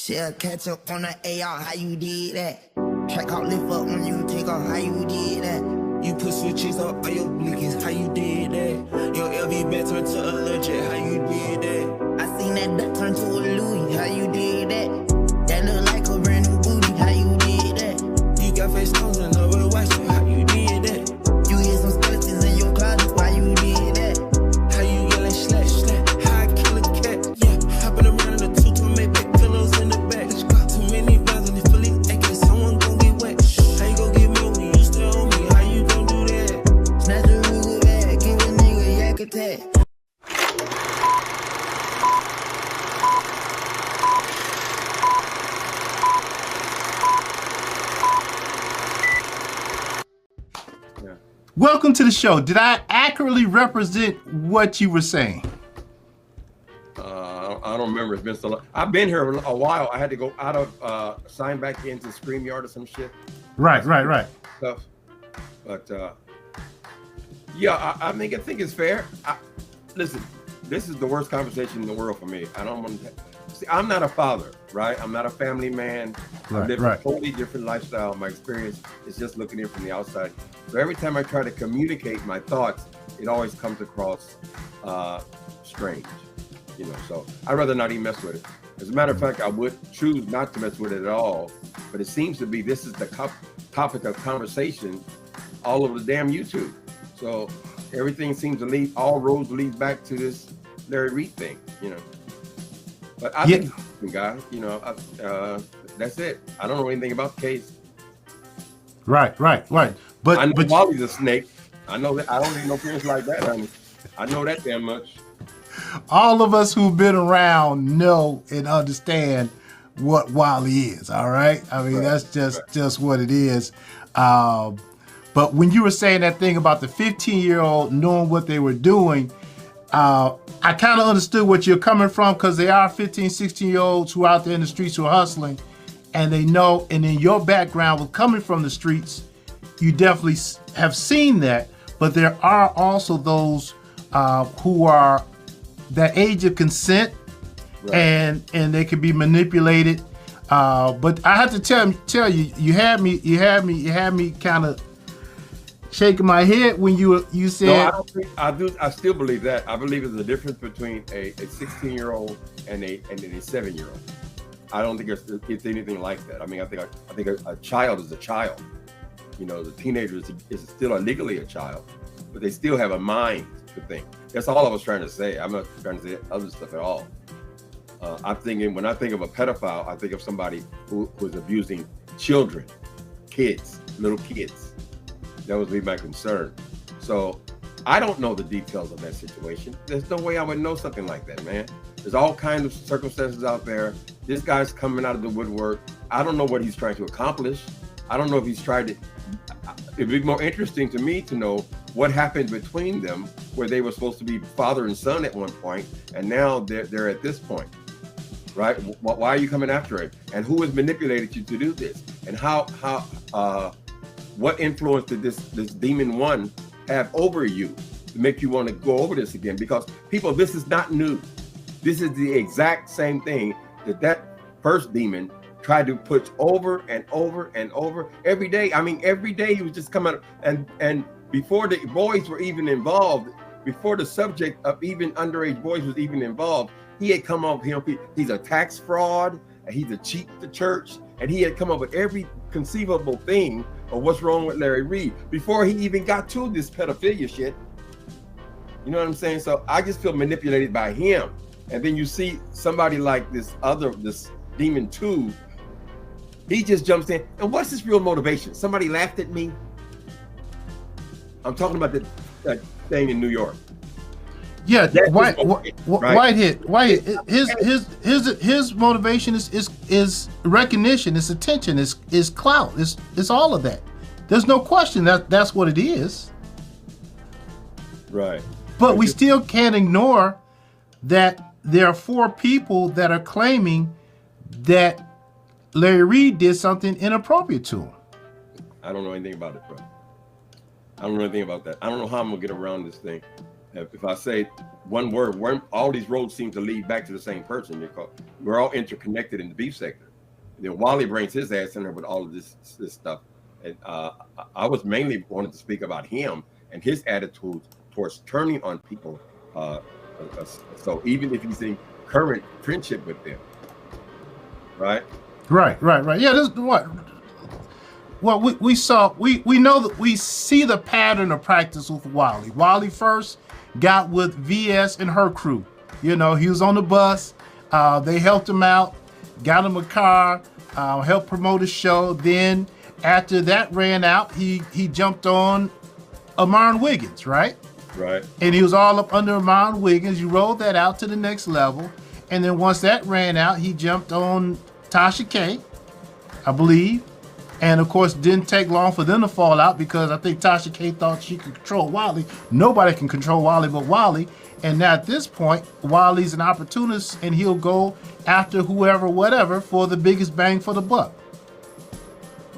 Shell catch up on the AR, how you did that? Track out lift up when you take off, how you did that? You put switches up on your blinkies, how you did that? Your LV bet turned to a legit, how you did that? I seen that duck turn to a Louis, how you did that? That look like a brand new booty, how you did that? You got face stones and love with watch, how you did that? You hear some skeletons in your closet, why you did that? How you yelling slash slash, how I kill a cat, yeah. Hopping around in the two to make back pillows in the back. Too many rounds in the fully acting, someone gon' get wet. How you gon' get me when you still on me? How you gon' do that? Snatch a Ruger bag, give a nigga a yak attack. Welcome to the show. Did I accurately represent what you were saying? I don't remember. It's been so long. I've been here a while. I had to go out of sign back into StreamYard or some shit. Right. Stuff. But yeah, I think it's fair. Listen, this is the worst conversation in the world for me. I don't want to see. I'm not a father, right? I'm not a family man. I live a totally different lifestyle. My experience is just looking in from the outside. So every time I try to communicate my thoughts, it always comes across strange, you know. So I'd rather not even mess with it. As a matter of fact, I would choose not to mess with it at all. But it seems to be this is the topic of conversation all over the damn YouTube. So everything seems to lead, all roads lead back to this Larry Reed thing, you know. But I think, guy, you know, that's it. I don't know anything about the case. Right. I know Wally's a snake. I know that. I don't need no things like that, honey. I know that damn much. All of us who've been around know and understand what Wally is. All right. I mean, that's just what it is. But when you were saying that thing about the 15-year-old knowing what they were doing, I kind of understood what you're coming from, because they are 15, 16-year-olds who are out there in the streets who are hustling, and they know, and in your background with coming from the streets, you definitely have seen that. But there are also those who are that age of consent, and they can be manipulated. But I have to tell you, you had me kind of shaking my head when you said. No, I don't think I still believe that. I believe there's a difference between a 16-year-old and a 7-year-old. I don't think it's anything like that. I mean, I think a child is a child. You know, the teenager is still legally a child, but they still have a mind to think. That's all I was trying to say. I'm not trying to say other stuff at all. I'm thinking, when I think of a pedophile, I think of somebody who was abusing children, kids, little kids. That would be my concern. So I don't know the details of that situation. There's no way I would know something like that, man. There's all kinds of circumstances out there. This guy's coming out of the woodwork. I don't know what he's trying to accomplish. I don't know if he's tried to. It'd be more interesting to me to know what happened between them, where they were supposed to be father and son at one point, and now they're at this point, right? Why are you coming after him? And who has manipulated you to do this? And what influence did this demon one have over you to make you want to go over this again? Because people, this is not new. This is the exact same thing that first demon tried to put over and over and over every day. I mean, every day he was just coming up, and before the boys were even involved, before the subject of even underage boys was even involved, he had come up with him. He's a tax fraud, and he's a cheat to church, and he had come up with every conceivable thing of what's wrong with Larry Reed before he even got to this pedophilia shit. You know what I'm saying? So I just feel manipulated by him. And then you see somebody like this demon 2, he just jumps in. And what's his real motivation? Somebody laughed at me. I'm talking about that thing in New York. Yeah, Whitehead. His motivation is recognition, it's attention, is clout, it's all of that. There's no question that's what it is. Right. But we still can't ignore that there are 4 people that are claiming that Larry Reed did something inappropriate to him. I don't know anything about it, bro. I don't know anything about that. I don't know how I'm gonna get around this thing. If I say one word, all these roads seem to lead back to the same person. Because we're all interconnected in the beef sector. And then Wally brings his ass in there with all of this stuff. And I was mainly wanted to speak about him and his attitude towards turning on people. So even if he's in current friendship with them, right? Right. Yeah, this what. Well, we saw we know that we see the pattern of practice with Wally. Wally first got with VS and her crew. You know, he was on the bus. They helped him out, got him a car, helped promote his show. Then after that ran out, he jumped on Amon Wiggins, right? Right. And he was all up under Amon Wiggins. You rolled that out to the next level. And then once that ran out, he jumped on Tasha K, I believe. And of course, didn't take long for them to fall out because I think Tasha K thought she could control Wally. Nobody can control Wally but Wally. And now at this point, Wally's an opportunist and he'll go after whoever, whatever, for the biggest bang for the buck.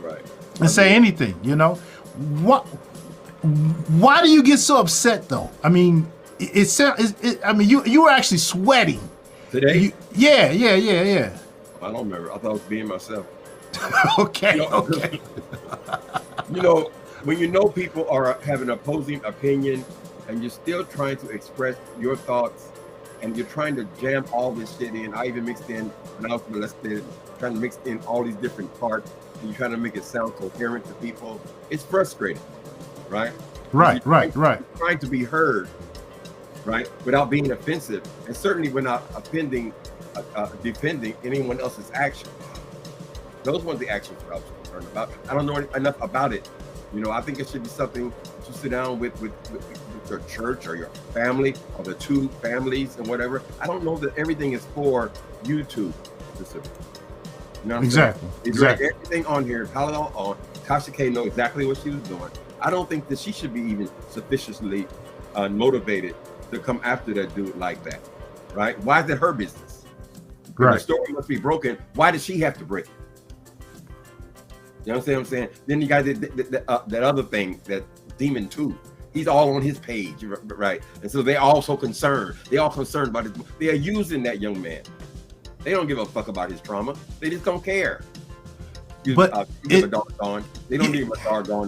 Right. And say anything, you know. Why do you get so upset though? I mean, you were actually sweating. Today? Yeah. I don't remember. I thought I was being myself. Okay. You know, when you know people have an opposing opinion and you're still trying to express your thoughts and you're trying to jam all this shit in. I even mixed in, when I was molested, trying to mix in all these different parts and you're trying to make it sound coherent to people. It's frustrating, right? Right. Trying to be heard, right? Without being offensive and certainly without defending anyone else's actions. Those weren't the actions that I was concerned about. I don't know enough about it. You know, I think it should be something to sit down with your church or your family or the two families and whatever. I don't know that everything is for YouTube specifically. You know what I'm saying? Exactly. Everything on here, Tylenol on. Tasha K know exactly what she was doing. I don't think that she should be even sufficiently motivated to come after that dude like that, right? Why is it her business? Right. The story must be broken. Why does she have to break it? You know what I'm saying? Then you got that other thing, that Demon 2. He's all on his page, right? And so they're also concerned. They're all concerned about it. They are using that young man. They don't give a fuck about his trauma. They just don't care. They don't give a doggone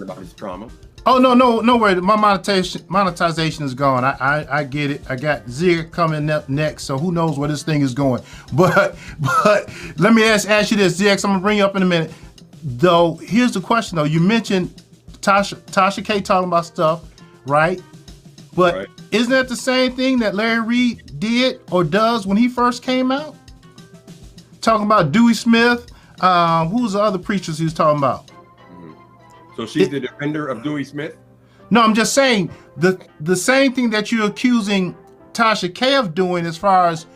about his trauma. Oh no worry. My monetization is gone. I get it. I got Zig coming up next, so who knows where this thing is going. But let me ask you this, Zig. I'm gonna bring you up in a minute. Though here's the question though. You mentioned Tasha K talking about stuff, right? But right. Isn't that the same thing that Larry Reed did or does when he first came out? Talking about Dewey Smith. Who was the other preachers he was talking about? So she's the defender of Dewey Smith? No, I'm just saying the same thing that you're accusing Tasha K of doing as far as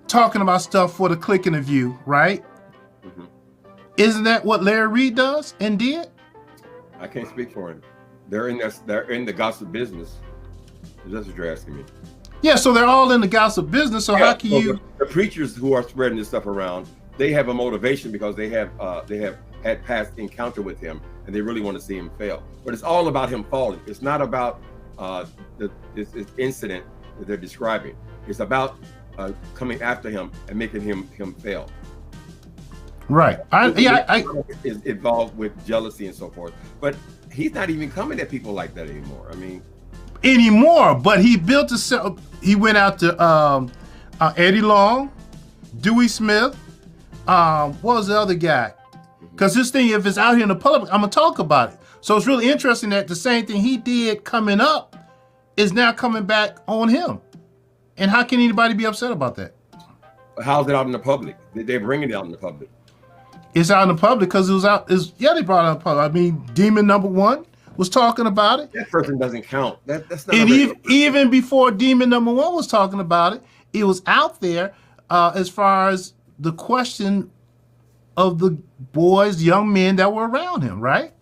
talking about stuff for the click and the view, right? Mm-hmm. Isn't that what Larry Reed does and did? I can't speak for him. They're in the gossip business. That's what you're asking me. Yeah, so they're all in the gossip business. So how can you? The preachers who are spreading this stuff around, they have a motivation because they have had past encounter with him, and they really want to see him fail. But it's all about him falling. It's not about this incident that they're describing. It's about coming after him and making him fail. Right. I is involved with jealousy and so forth. But he's not even coming at people like that anymore. I mean, but he built a. He went out to Eddie Long, Dewey Smith. What was the other guy? Because this thing, if it's out here in the public, I'm gonna talk about it. So it's really interesting that the same thing he did coming up is now coming back on him. And how can anybody be upset about that? How's it out in the public? They're bringing it out in the public. It's out in the public because it was out. They brought it out in the public. I mean, Demon Number One was talking about it. That person doesn't count. That's not. And even before Demon Number One was talking about it was out there as far as the question of the boys, young men that were around him, right?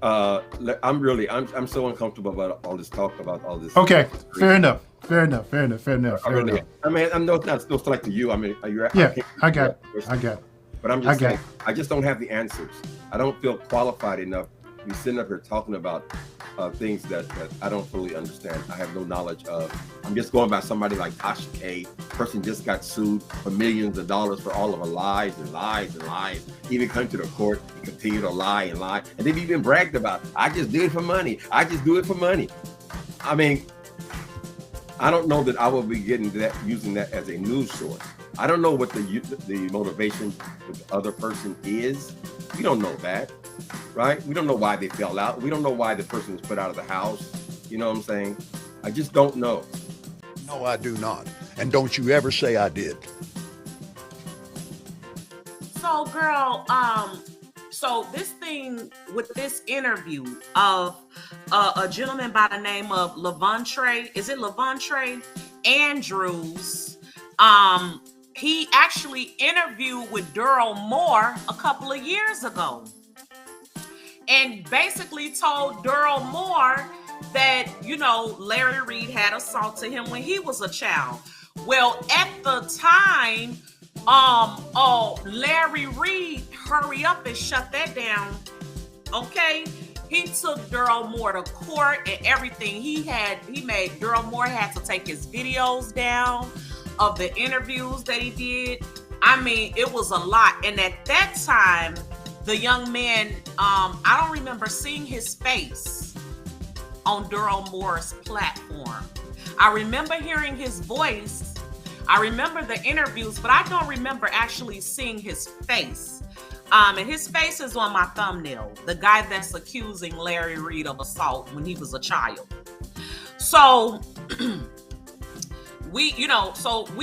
I'm so uncomfortable about all this talk about all this. Okay, fair enough. I know it's no select to you. I mean, I got it. But I'm just saying, I just don't have the answers. I don't feel qualified enough be sitting up here talking about things that I don't fully understand. I have no knowledge of. I'm just going by somebody like Tasha K. Person just got sued for millions of dollars for all of her lies and lies and lies. Even come to the court and continue to lie and lie. And they've even bragged about, I just do it for money. I just do it for money. I mean, I don't know that I will be getting that, using that as a news source. I don't know what the motivation with the other person is. We don't know that, right? We don't know why they fell out. We don't know why the person was put out of the house. You know what I'm saying? I just don't know. No, I do not. And don't you ever say I did. So, girl, so this thing with this interview of a gentleman by the name of Levontre, is it Levontre Andrews? He actually interviewed with Daryl Moore a couple of years ago and basically told Daryl Moore that, you know, Larry Reed had assaulted him when he was a child. Well, at the time, Larry Reed, hurry up and shut that down. Okay. He took Daryl Moore to court and everything. Daryl Moore had to take his videos down of the interviews that he did. I mean, it was a lot. And at that time, the young man, I don't remember seeing his face on Daryl Moore's platform. I remember hearing his voice. I remember the interviews, but I don't remember actually seeing his face. And his face is on my thumbnail, the guy that's accusing Larry Reed of assault when he was a child. So we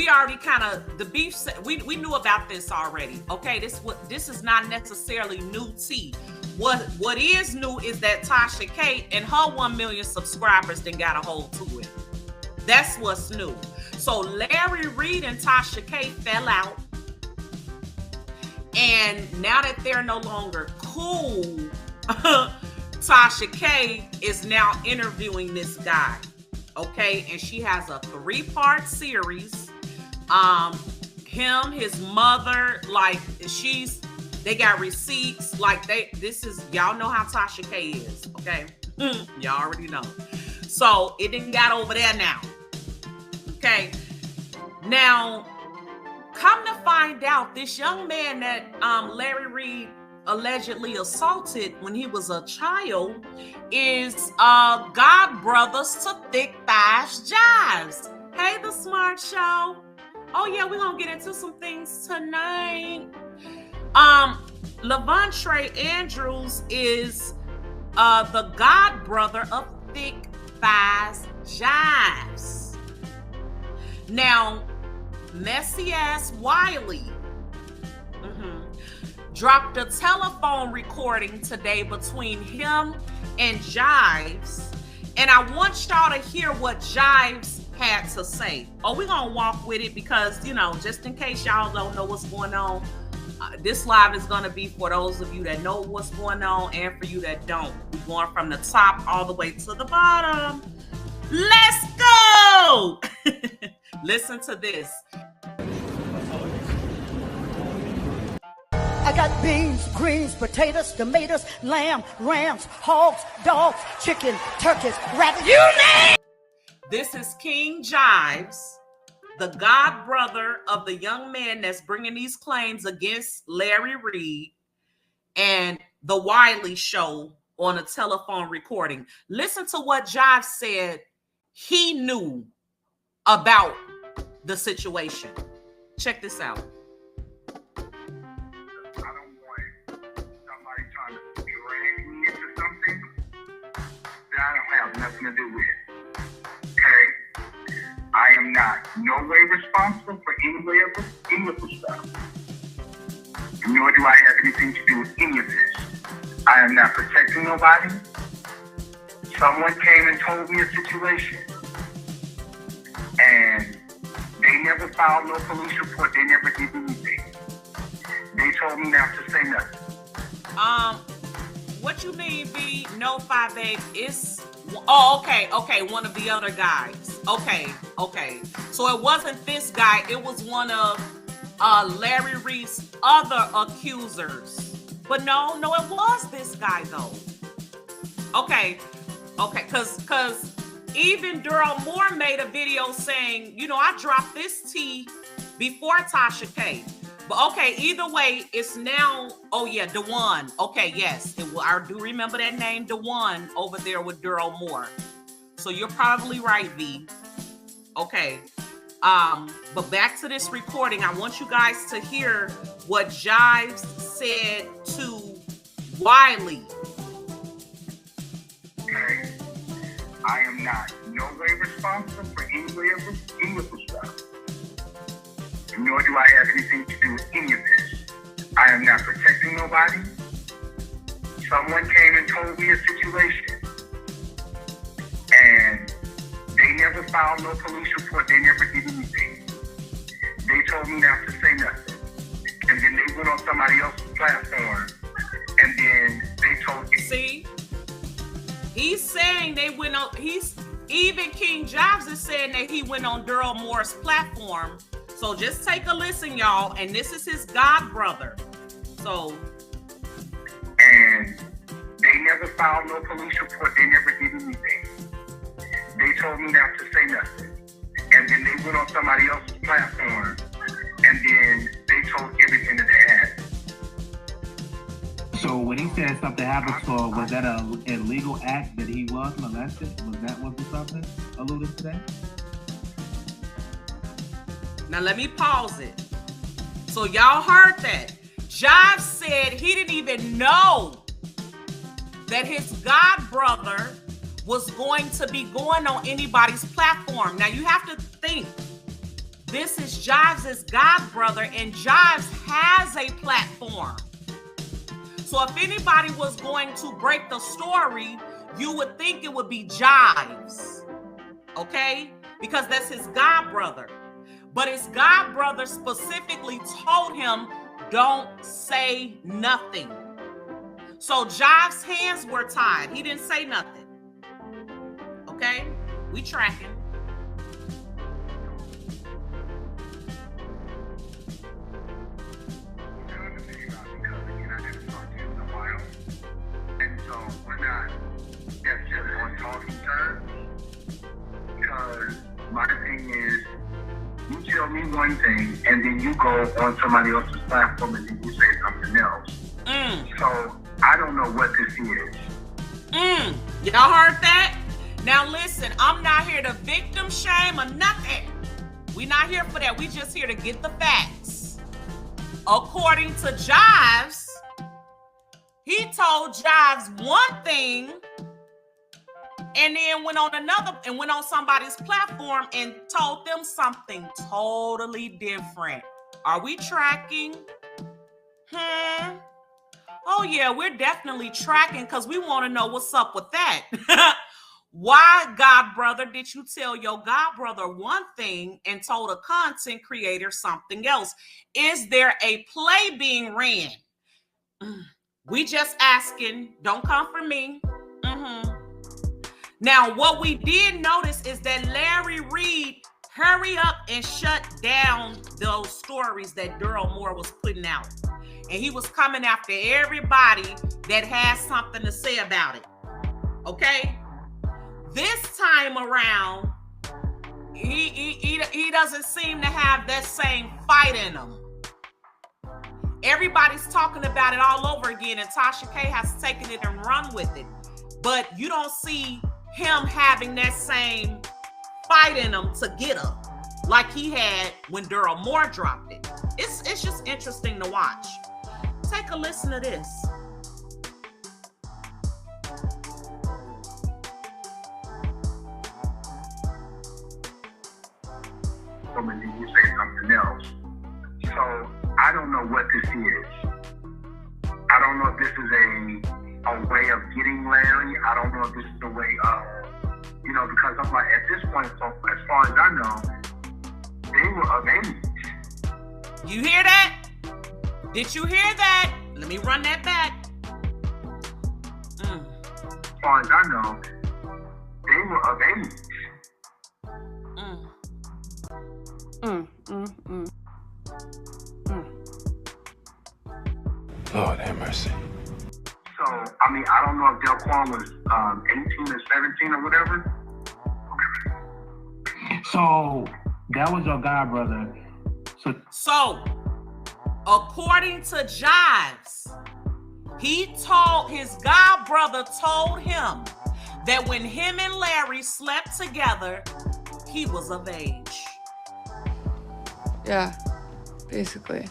already kind of, the beef, we knew about this already. Okay, this is not necessarily new tea. What is new is that Tasha K and her 1 million subscribers then got a hold to it. That's what's new. So Larry Reed and Tasha K fell out. And now that they're no longer cool, Tasha K is now interviewing this guy. Okay, and she has a 3-part series. Him, his mother, like they got receipts. Like y'all know how Tasha K is. Okay, y'all already know. So it didn't got over there now. Okay, now come to find out, this young man that Larry Reed allegedly assaulted when he was a child is god brothers to Thick Thighs Jives. Hey, The Smart Show. Oh yeah, we're gonna get into some things tonight. Levontre Andrews is the god brother of Thick Thighs Jives. Now, messy ass Wiley dropped a telephone recording today between him and Jives, and I want y'all to hear what Jives had to say. Oh, we're gonna walk with it because, you know, just in case y'all don't know what's going on, this live is gonna be for those of you that know what's going on and for you that don't. We're going from the top all the way to the bottom. Let's go. Listen to this. I got beans, greens, potatoes, tomatoes, lamb, rams, hogs, dogs, chicken, turkeys, rabbits, you name. This is King Jives, the god brother of the young man that's bringing these claims against Larry Reed and the Wiley Show on a telephone recording. Listen to what Jives said he knew about the situation. Check this out. I don't have nothing to do with. Okay? I am not no way responsible for any way of any of this stuff. Nor do I have anything to do with any of this. I am not protecting nobody. Someone came and told me a situation. And they never filed no police report. They never did anything. They told me not to say nothing. What you mean, B? No, 5 babe. It's okay. One of the other guys. Okay. So it wasn't this guy. It was one of Larry Reed's other accusers. But no, it was this guy though. Okay, because even Daryl Moore made a video saying, you know, I dropped this T before Tasha K. But okay, either way, it's now, oh yeah, DeJuan. Okay, yes, I do remember that name, DeJuan, over there with Daryl Moore. So you're probably right, V. Okay. But back to this recording, I want you guys to hear what Jives said to Wiley. Okay. I am not no way responsible for any of this stuff. Nor do I have anything to do with any of this. I am not protecting nobody. Someone came and told me a situation. And they never filed no police report. They never did anything. They told me not to say nothing. And then they went on somebody else's platform. And then they told me. See? He's saying they went on, even King Jives is saying that he went on Daryl Moore's platform. So just take a listen, y'all. And this is his god brother. So. And they never filed no police report. They never did anything. They told me not to say nothing. And then they went on somebody else's platform. And then they told everything that they had. So when he said something happened to her, was that an illegal act that he was molested? Was that what the something alluded to that? Now let me pause it. So y'all heard that. Jives said he didn't even know that his god brother was going to be going on anybody's platform. Now you have to think, this is Jives' god brother, and Jives has a platform. So if anybody was going to break the story, you would think it would be Jives, okay? Because that's his god brother. But his god brother specifically told him, don't say nothing. So Jives' hands were tied. He didn't say nothing. Okay? We tracking. And so we're not necessarily on talking terms. Because my thing is, you tell me one thing, and then you go on somebody else's platform, and then you say something else. So I don't know what this is. Y'all heard that? Now listen, I'm not here to victim shame or nothing. We're not here for that. We just here to get the facts. According to Jives, he told Jives one thing, and then went on somebody's platform and told them something totally different. Are we tracking? Oh yeah, we're definitely tracking, because we want to know what's up with that. Why, god brother, did you tell your god brother one thing and told a content creator something else? Is there a play being ran? We just asking. Don't come for me. Now, what we did notice is that Larry Reed hurry up and shut down those stories that Daryl Moore was putting out. And he was coming after everybody that has something to say about it. Okay? This time around, he doesn't seem to have that same fight in him. Everybody's talking about it all over again, and Tasha K has taken it and run with it. But you don't see him having that same fight in him to get her like he had when Daryl Moore dropped it. It's just interesting to watch. Take a listen to this. And then you say something else. So I don't know what this is. I don't know if this is a way of getting Larry. I don't know if this is a way of, because I'm like, at this point, so as far as I know, they were of age. You hear that? Did you hear that? Let me run that back. As far as I know, they were of age. Lord have mercy. So, I mean, I don't know if Delquan was 18 and 17 or whatever. So that was your god brother. So according to Jives, his god brother told him that when him and Larry slept together, he was of age. Yeah, basically.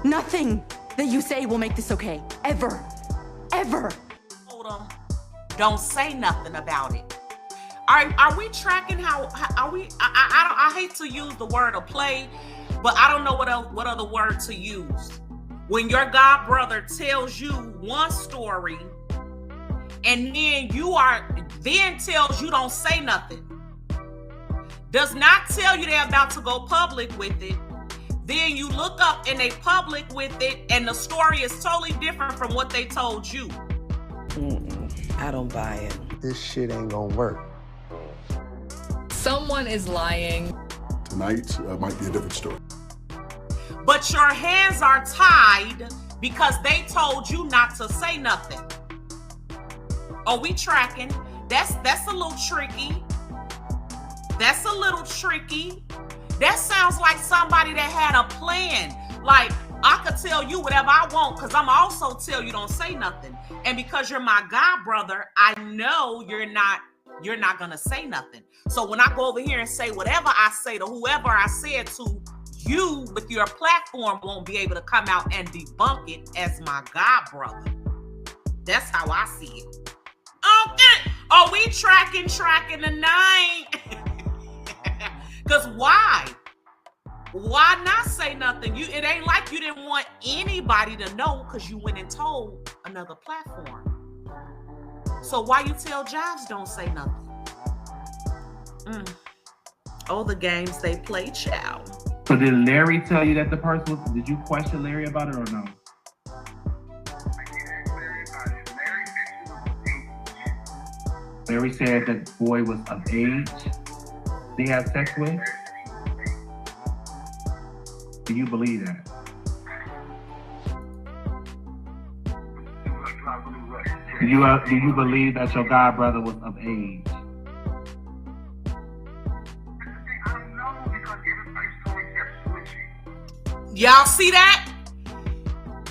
Nothing that you say will make this okay. Ever. Ever. Hold on. Don't say nothing about it. Are we tracking how are we? I hate to use the word of play, but I don't know what other word to use. When your god brother tells you one story, and then tells you don't say nothing, does not tell you they're about to go public with it. Then you look up and they public with it, and the story is totally different from what they told you. I don't buy it. This shit ain't gonna work. Someone is lying. Tonight might be a different story. But your hands are tied because they told you not to say nothing. Are we tracking? That's a little tricky. That's a little tricky. That sounds like somebody that had a plan. Like, I could tell you whatever I want because I'm also tell you don't say nothing. And because you're my god brother, I know you're not gonna say nothing. So when I go over here and say whatever I say to whoever I said to, you with your platform won't be able to come out and debunk it as my god brother. That's how I see it. Okay. Are we tracking tonight? Because why? Why not say nothing? It ain't like you didn't want anybody to know because you went and told another platform. So why you tell Jives don't say nothing? Oh, the games they play, child. So did Larry tell you that the person was, did you question Larry about it or no? Larry said that the boy was of age. Did he have sex with? Do you believe that? Do you believe that your god brother was of age? Y'all see that?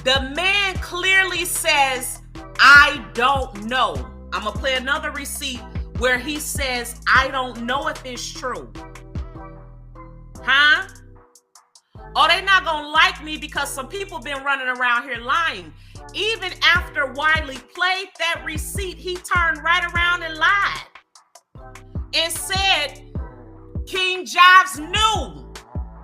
The man clearly says, I don't know. I'm gonna play another receipt where he says, I don't know if it's true. Huh? Oh, they not gonna like me because some people been running around here lying. Even after Wiley played that receipt, he turned right around and lied and said King Jives knew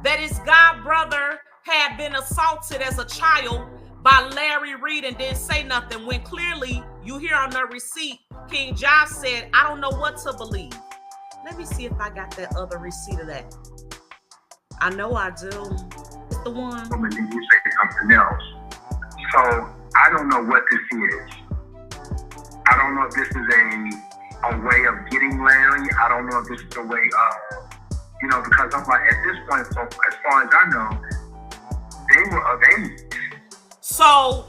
that his god brother had been assaulted as a child by Larry Reed and didn't say nothing, when clearly you hear on the receipt, King Jives said, I don't know what to believe. Let me see if I got that other receipt of that. I know I do. It's the one. And then you say something else. So I don't know what this is. I don't know if this is a way of getting Larry. I don't know if this is a way of, because I'm like, at this point, so as far as I know, they were of age. So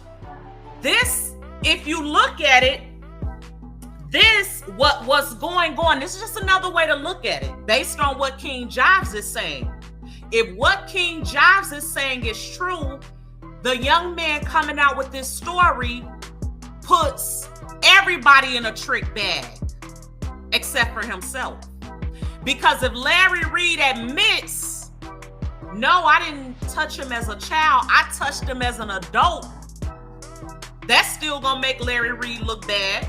this, if you look at it, what was going on, this is just another way to look at it based on what King Jives is saying. If what King Jives is saying is true, the young man coming out with this story puts everybody in a trick bag except for himself. Because if Larry Reed admits, no, I didn't touch him as a child, I touched him as an adult, that's still gonna make Larry Reed look bad.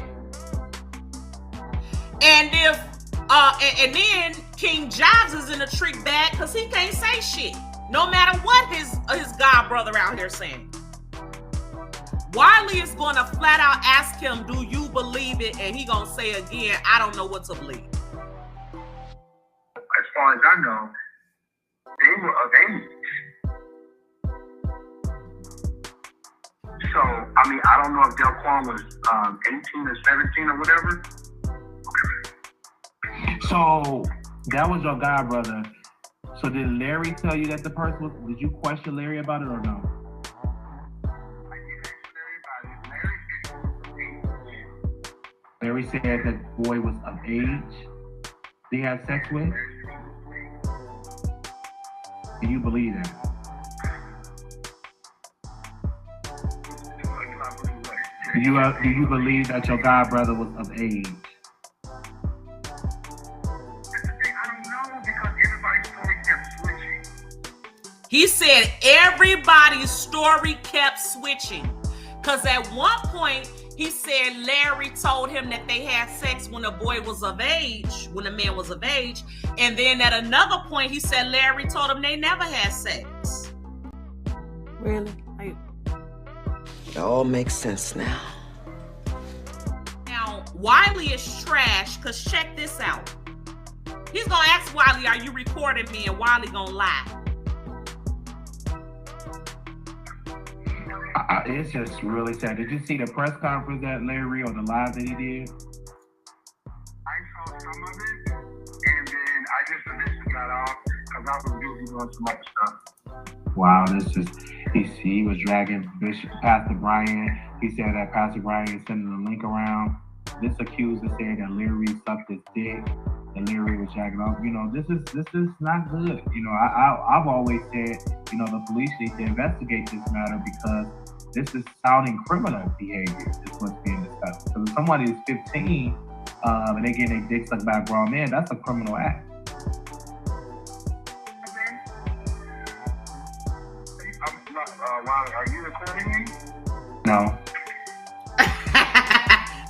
And if and then King Jives is in a trick bag because he can't say shit, no matter what his god brother out here saying. Wiley is gonna flat out ask him, do you believe it? And he gonna say again, I don't know what to believe. As far as I know, they were of age. So, I don't know if Delquan was 18 or 17 or whatever. So that was your god brother. So did Larry tell you that the person was, did you question Larry about it or no? Larry said that the boy was of age. Did he have sex with? Do you believe that? Do you believe that your god brother was of age? He said everybody's story kept switching. Because at one point, he said Larry told him that they had sex when a boy was of age, when a man was of age. And then at another point, he said Larry told him they never had sex. Really? It all makes sense now. Now, Wiley is trash, because check this out. He's going to ask Wiley, are you recording me? And Wiley going to lie. It's just really sad. Did you see the press conference that Larry or the live that he did? I saw some of it, and then I just initially got off because I was busy doing some other stuff. Wow, he was dragging Pastor Brian. He said that Pastor Brian is sending the link around. This accuser said that Larry sucked his dick, and Larry was dragging off. You know, this is not good. You know, I've always said, you know, the police need to investigate this matter because this is sounding criminal behavior, is what's being discussed. Because if somebody is 15 and they get their dick sucked by a grown man, that's a criminal act. Are you recording me? No.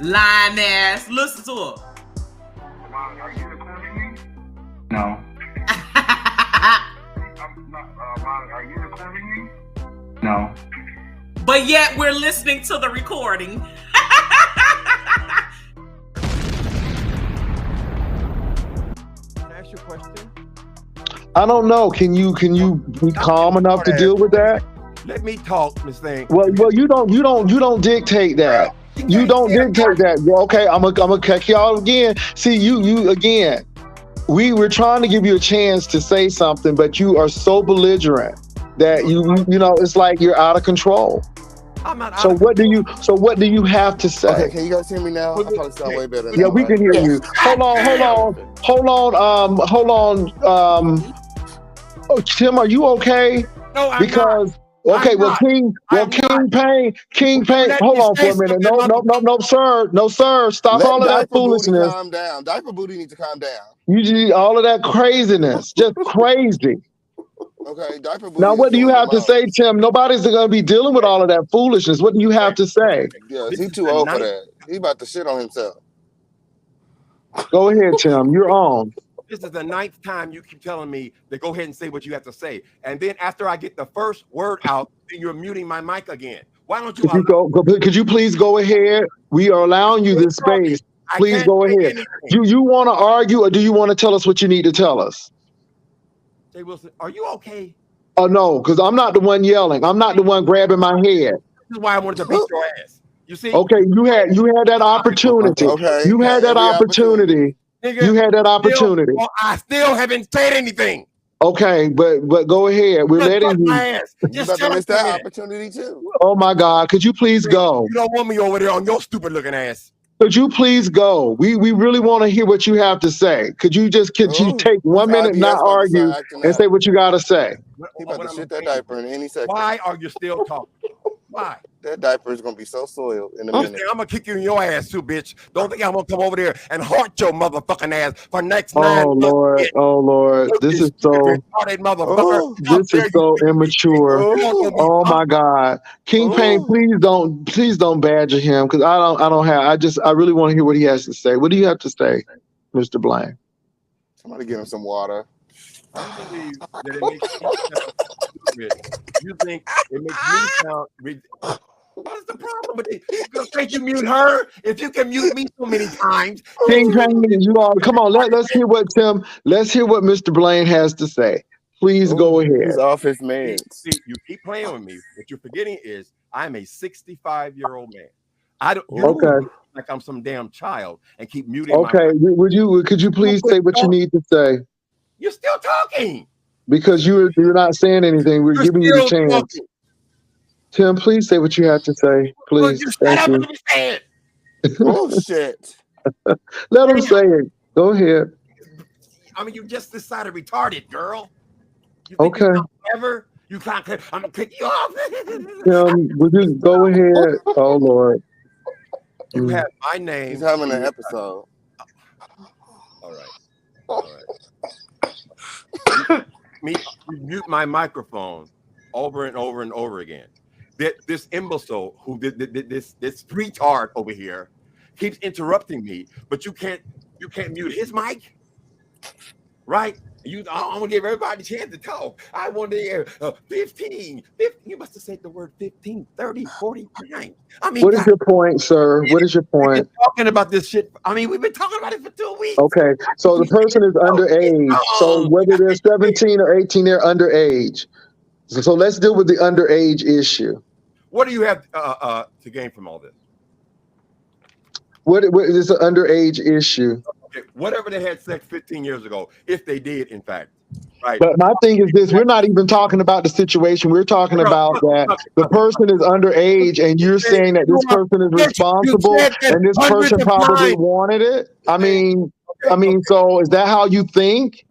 Lying ass. Listen to her. Are you recording me? No. Are you recording me? No. But yet we're listening to the recording. Can I ask you a question? I don't know. Can you be calm enough to deal with that? Let me talk, Miss Thing. Well, you don't dictate that. You don't dictate that. Okay, I'm gonna kick y'all again. See, you again. We were trying to give you a chance to say something, but you are so belligerent that you know it's like you're out of control. I'm not. So what do you have to say? Okay, can you guys hear me now? I probably sound way better. Yeah, we can hear you. Hold on. Oh, Tim, are you okay? No, I'm because not. Okay, well, King Pain. Hold on for a minute. No, sir. Stop all of that foolishness. Calm down. Diaper Booty needs to calm down. You all of that craziness, just crazy. Okay, Diaper Booty. Now, what do you have to say, Tim? Nobody's going to be dealing with all of that foolishness. What do you have to say? Yeah, he's too old for that. He about to shit on himself. Go ahead, Tim. You're on. This is the 9th time you keep telling me to go ahead and say what you have to say. And then after I get the first word out, then you're muting my mic again. Why don't you? Could you please go ahead? We are allowing you this space. Please go ahead. Do you want to argue or do you want to tell us what you need to tell us? Jay Wilson, are you okay? Oh, no, because I'm not the one yelling. I'm not the one grabbing my head. This is why I wanted to beat your ass. You see? Okay, you had that opportunity. Okay. You had that opportunity. You had that opportunity. I still haven't said anything. Okay, but go ahead. We're letting you. You about to miss that opportunity too. Oh my God! Could you please go? You don't want me over there on your stupid looking ass. Could you please go? We really want to hear what you have to say. Could you take 1 minute, and not argue, and say what you got to say? He about to shit that diaper in any second. Why are you still talking? Why? That diaper is gonna be so soiled in a minute. I'm gonna kick you in your ass too, bitch. Don't think I'm gonna come over there and haunt your motherfucking ass for next 9 months. Oh Lord, this is so. This is so immature. Oh my God, King Pain, please don't badger him because I really want to hear what he has to say. What do you have to say, Mr. Blank? Somebody get him some water. I believe that it makes me sound stupid. You think it makes me sound ridiculous. What is the problem with it? You're gonna you mute her if you can mute me so many times. King Pain, come on. Let's hear what Mr. Blaine has to say. Please go ahead. He's off his meds. See, you keep playing with me. What you're forgetting is I'm a 65-year-old man. Like I'm some damn child and keep muting. Okay, could you please say what you need to say? You're still talking. Because you're not saying anything. We're giving you the chance. Talking. Tim, please say what you have to say. Please. Thank you. Oh shit. Let him say it. Go ahead. I mean, you just decided retarded, girl. You think Okay. ever? You can't. I'm gonna kick you off. Would you go ahead? Oh Lord. You have my name. He's having an episode. All right. All right. You mute my microphone over and over and over again. This imbecile who did this retard over here keeps interrupting me, but you can't mute his mic, right? I want to give everybody a chance to talk. I want to hear 15. You must have said the word 15, 30, 40 times. I mean, What is your point, sir? What is your we've point? been talking about this shit. I mean, we've been talking about it for 2 weeks. Okay, so the person is underage. So whether they're 17 or 18, they're underage. So let's deal with the underage issue. What do you have to gain from all this? What is an underage issue? Okay, whatever they had sex 15 years ago, if they did, in fact, right? But my thing is this: we're not even talking about the situation. We're talking about that the person is underage, and you're saying that this person is responsible, and this person probably wanted it. I mean, so is that how you think?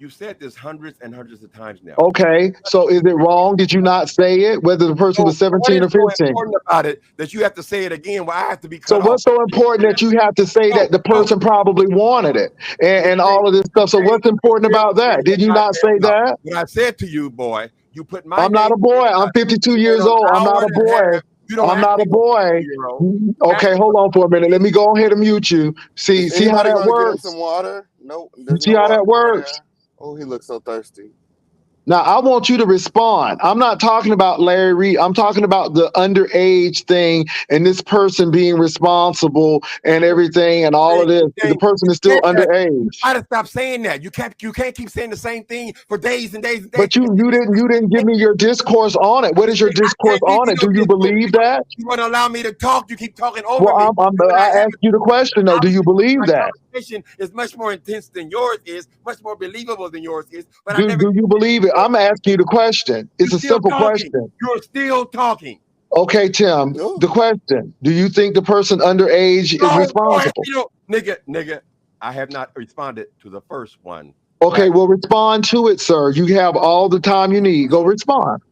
You said this hundreds and hundreds of times now. Okay, so is it wrong? Did you not say it? Whether the person was 17 or 15? What's so important about it that you have to say it again? Well, I have to be. So what's so important that you have to say that the person probably wanted it and all of this stuff? So what's important about that? Did you not say that? What I said to you, boy, you put my. I'm not a boy. I'm 52 years old. I'm not a boy. I'm not a boy. Okay, hold on for a minute. Let me go ahead and mute you. See how that works? Some water? Nope. See how that works? Oh, he looks so thirsty. Now, I want you to respond. I'm not talking about Larry Reed. I'm talking about the underage thing and this person being responsible and everything and all of this. The person is still underage. You gotta stop saying that. You can't keep saying the same thing for days and days and days. But you didn't give me your discourse on it. What is your discourse on it? Do you believe that? You want to allow me to talk? You keep talking over me. I asked you the question though. Do you believe that? Is much more intense than yours is, much more believable than yours is. But do you believe it? I'm asking you the question. It's a simple question. You're still talking. Okay, Tim. The question: do you think the person underage is responsible? Nigga, I have not responded to the first one. Okay, well, respond to it, sir. You have all the time you need. Go respond.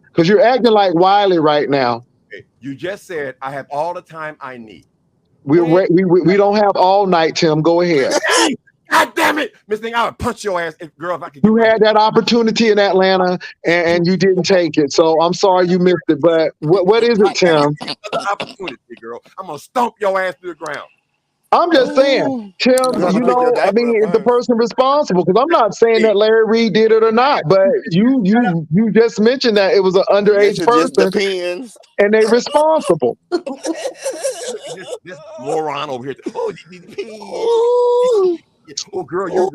Because you're acting like Wiley right now. Okay. You just said I have all the time I need. We don't have all night, Tim. Go ahead. God damn it, Miss Thing, I would punch your ass, girl. If I could. You had that opportunity in Atlanta, and you didn't take it. So I'm sorry you missed it. But what is it, Tim? Another opportunity, girl. I'm gonna stomp your ass to the ground. I'm just saying, Tim, is the person responsible? Because I'm not saying that Larry Reed did it or not, but you just mentioned that it was an underage person, and they're responsible. This moron over here. Oh, girl, you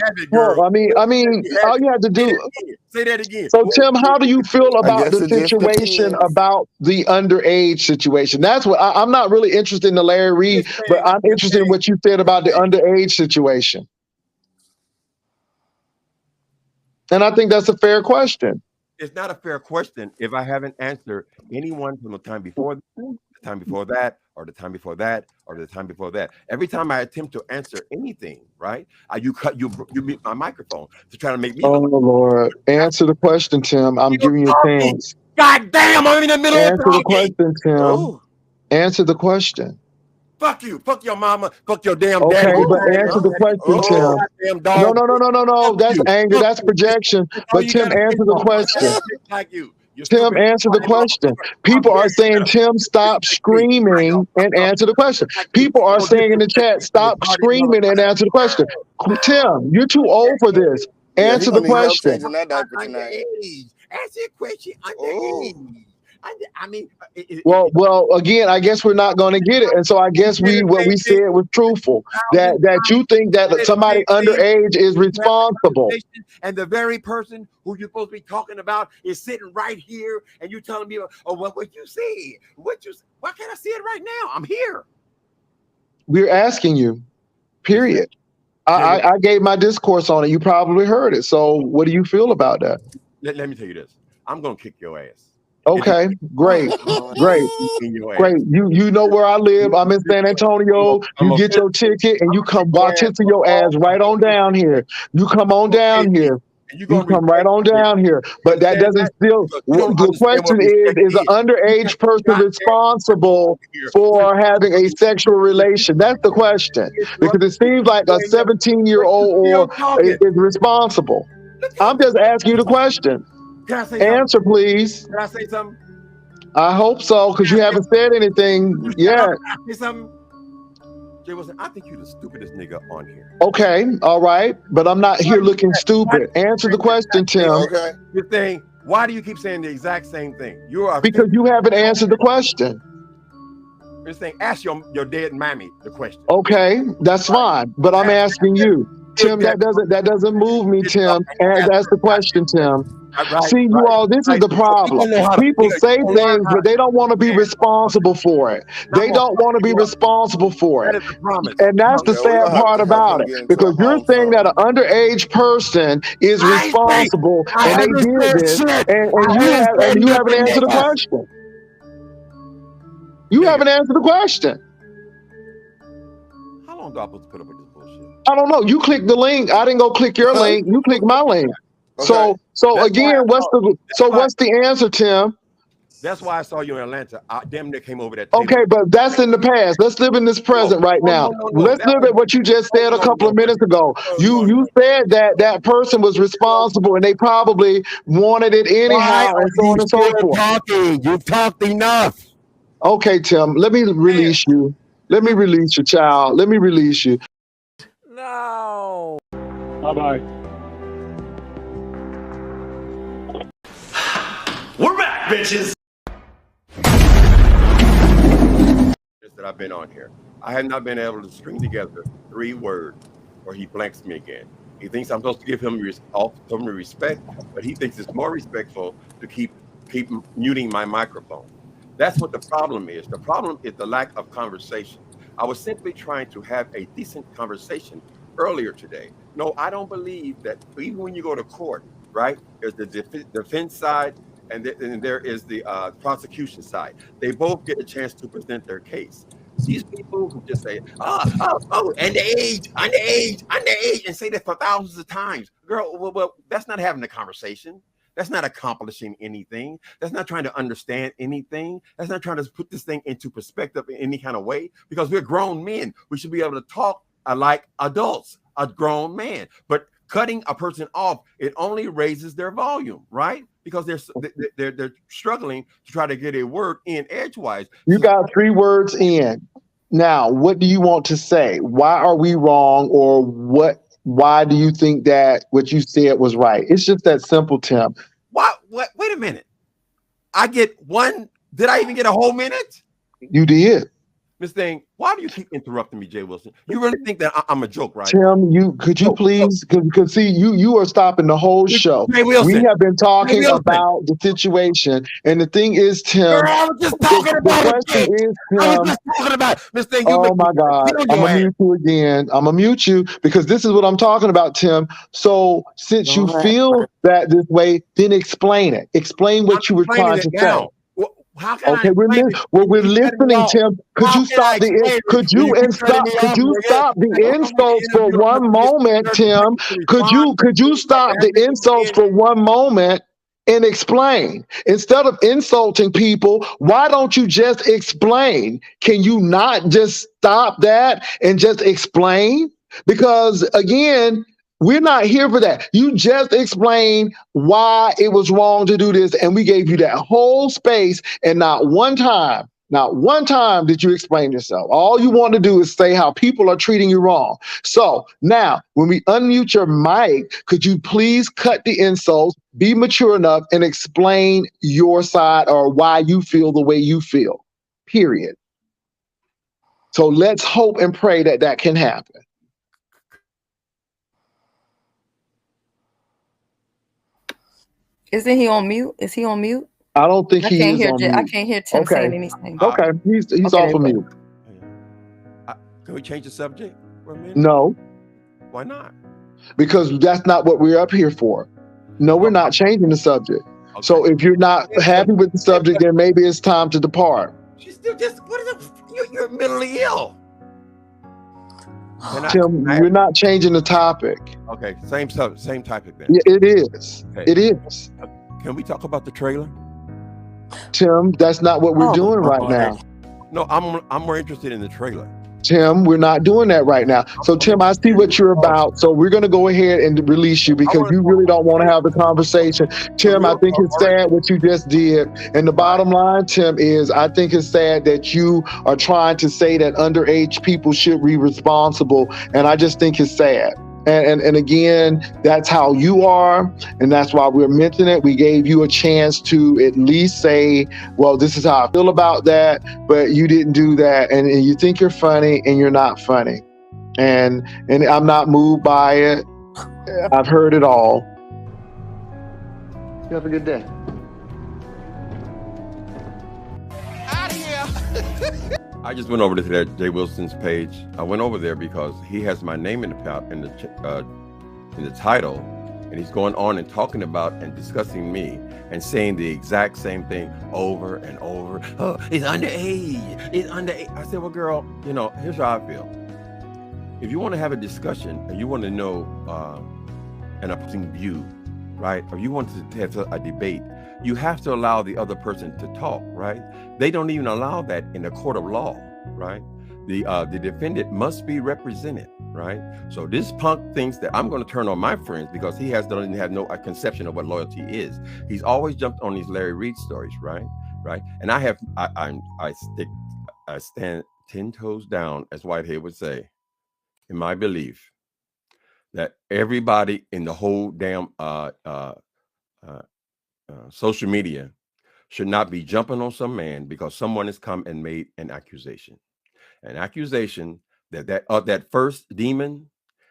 have it, girl. I mean, all you have to do. Say that again. So, Tim, how do you feel about the situation about the underage situation? That's what I'm not really interested in the Larry Reed, but I'm interested in what you said about the underage situation. And I think that's a fair question. It's not a fair question if I haven't answered anyone from the time before, the time before that, or the time before that, or the time before that. Every time I attempt to answer anything, right? You mute my microphone to try to make me. Oh Lord! Answer the question, Tim. I'm giving you a chance. God damn! I'm in the middle of the question, Tim. Answer the question. Fuck you. Fuck your mama. Fuck your damn daddy. Okay, but answer the question, Tim. No. That's anger. That's projection. But Tim, answer the question. Like you. Tim, answer the question. People are saying, Tim, stop screaming and answer the question. People are saying in the chat, stop screaming and answer the question. Tim, you're too old for this. Answer the question. Answer your question. I mean, well, again, I guess we're not going to get it, and so I guess what we said was truthful. That you think that somebody underage is responsible, and the very person who you're supposed to be talking about is sitting right here, and you telling me, "Oh, what you said? Why can't I see it right now? I'm here." We're asking you. Period. I gave my discourse on it. You probably heard it. So, what do you feel about that? Let me tell you this. I'm going to kick your ass. Okay, great, great, In your great. ass. You know where I live. I'm in San Antonio. You get your ticket and you come watch it to your ass right on down here. You come on down here. And You come right on down here. But that doesn't still. The question is an underage person responsible for having a sexual relation? That's the question. Because it seems like a 17-year-old is responsible. I'm just asking you the question. Can I say Answer, please. Can I say something? I hope so, because you haven't said anything yet. Can I say something? Jay Wilson, I think you're the stupidest nigga on here. Okay, all right, but I'm not here looking stupid. Answer the question, Tim. Okay. You're saying, why do you keep saying the exact same thing? You are Because you haven't answered the question. You're saying, ask your dead mammy the question. Okay, that's fine, but I'm asking you, Tim. That doesn't move me, Tim. And that's the question, Tim. See, you all, this is the problem. People say things, but they don't want to be responsible for it. They don't want to be responsible for it. And that's the sad part about it. Because you're saying that an underage person is responsible and they did this, and you haven't answered the question. You haven't answered the question. How long do I supposed to put up with this bullshit? I don't know. You clicked the link. I didn't go click your link. You clicked my link. Okay. So again, what's the answer, Tim? That's why I saw you in Atlanta. Damn near came over that table. Okay, but that's in the past. Let's live in this present right now. Let's live at what you just said a couple of minutes ago. You said that person was responsible and they probably wanted it anyhow and so on and so forth. Talking? You've talked enough. Okay, Tim, let me release you. Let me release you, child. Let me release you. No. Bye-bye. We're back, bitches. That I've been on here, I have not been able to string together 3 words, or he blanks me again. He thinks I'm supposed to give him some respect, but he thinks it's more respectful to keep muting my microphone. That's what the problem is. The problem is the lack of conversation. I was simply trying to have a decent conversation earlier today. No, I don't believe that even when you go to court, right, there's the defense side and there is the prosecution side. They both get a chance to present their case. These people who just say, underage, and say that for thousands of times. Girl, well, that's not having a conversation. That's not accomplishing anything. That's not trying to understand anything. That's not trying to put this thing into perspective in any kind of way, because we're grown men. We should be able to talk like adults, a grown man. But cutting a person off, it only raises their volume, right? Because they're struggling to try to get a word in edgewise. You got 3 words in. Now, what do you want to say? Why are we wrong, or why do you think that what you said was right? It's just that simple, Tim. What? Wait a minute. I get one. Did I even get a whole minute? You did. Miss Thing, why do you keep interrupting me, Jay Wilson? You really think that I'm a joke, right? Tim, could you please, because see, you are stopping the whole show. Jay Wilson. We have been talking about the situation, and the thing is, Tim, Girl, I was just talking about the question is, Tim, I was just talking about Miss Thing. Oh my God, I'm gonna mute you again. I'm gonna mute you because this is what I'm talking about, Tim. So since you feel that this way, then explain it. Explain what you were trying to say. How can okay, we're listening, Tim. Could you stop the insults for one moment, Tim? Could you stop the insults for one moment and explain? Instead of insulting people, why don't you just explain? Can you not just stop that and just explain? Because again, we're not here for that. You just explained why it was wrong to do this, and we gave you that whole space, and not one time did you explain yourself. All you want to do is say how people are treating you wrong. So now, when we unmute your mic, could you please cut the insults, be mature enough, and explain your side or why you feel the way you feel, period. So let's hope and pray that that can happen. Isn't he on mute? Is he on mute? I don't think he is on mute. I can't hear Tim saying anything. Okay, he's off of mute. Can we change the subject for a minute? No. Why not? Because that's not what we're up here for. No, we're not changing the subject. So if you're not happy with the subject, then maybe it's time to depart. She's still just, you're mentally ill. Tim, you're not changing the topic. Okay, same topic then. Yeah, it is. Okay. It is. Can we talk about the trailer? Tim, that's not what we're doing right now. No, I'm more interested in the trailer. Tim, we're not doing that right now. So, Tim, I see what you're about. So we're going to go ahead and release you because you really don't want to have the conversation. Tim, I think it's sad what you just did. And the bottom line, Tim, is I think it's sad that you are trying to say that underage people should be responsible. And I just think it's sad. And again, that's how you are, and that's why we're mentioning it. We gave you a chance to at least say, well, this is how I feel about that, but you didn't do that, and you think you're funny, and you're not funny. And I'm not moved by it. I've heard it all. You have a good day. I just went over to that Jay Wilson's page. I went over there because he has my name in the title, and he's going on and talking about and discussing me and saying the exact same thing over and over. Oh, it's underage. It's underage. I said, well, girl, here's how I feel. If you want to have a discussion and you want to know an opposing view, right, or you want to have a debate, you have to allow the other person to talk, right? They don't even allow that in a court of law, right? The defendant must be represented, right? So this punk thinks that I'm going to turn on my friends because he doesn't have no conception of what loyalty is. He's always jumped on these Larry Reid stories, right? And I stand 10 toes down, as Whitehead would say, in my belief that everybody in the whole damn social media should not be jumping on some man because someone has come and made an accusation that first demon,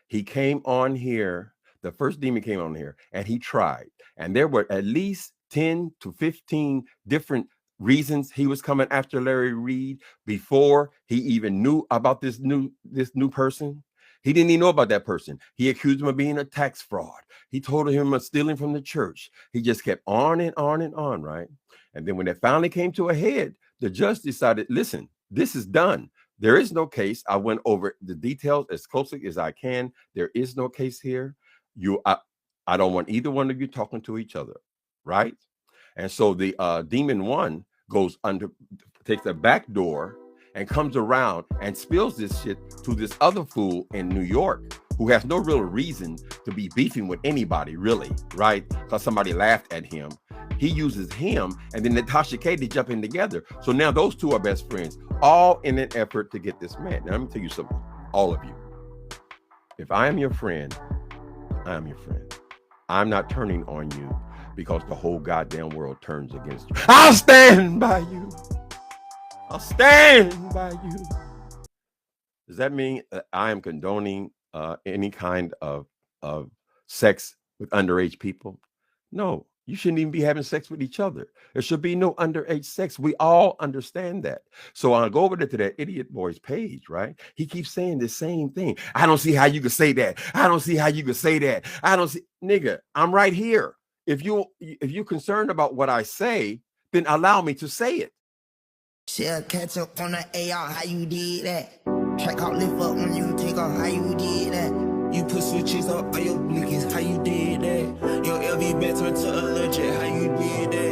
he came on here. The first demon came on here and he tried, and there were at least 10 to 15 different reasons he was coming after Larry Reid before he even knew about this new person. He didn't even know about that person. He accused him of being a tax fraud. He told him of stealing from the church. He just kept on and on and on, right? And then when it finally came to a head, the judge decided, listen, this is done. There is no case. I went over the details as closely as I can. There is no case here. I don't want either one of you talking to each other, right? And so the demon one takes a back door and comes around and spills this shit to this other fool in New York who has no real reason to be beefing with anybody, really, right? Because somebody laughed at him. He uses him, and then Natasha K, they jump in together. So now those two are best friends, all in an effort to get this man. Now, let me tell you something, all of you. If I am your friend, I am your friend. I'm not turning on you because the whole goddamn world turns against you. I'll stand by you. I'll stand by you. Does that mean that I am condoning any kind of sex with underage people? No, you shouldn't even be having sex with each other. There should be no underage sex. We all understand that. So I'll go over there to that idiot boy's page, right? He keeps saying the same thing. I don't see how you could say that. I don't see how you could say that. I don't see, nigga, I'm right here. If you're concerned about what I say, then allow me to say it. She'll catch up on the AR, how you did that. Track out, lift up when you take off, how you did that. You put switches up on your blinkers, how you did that. Your LV better to a legit, how you did that.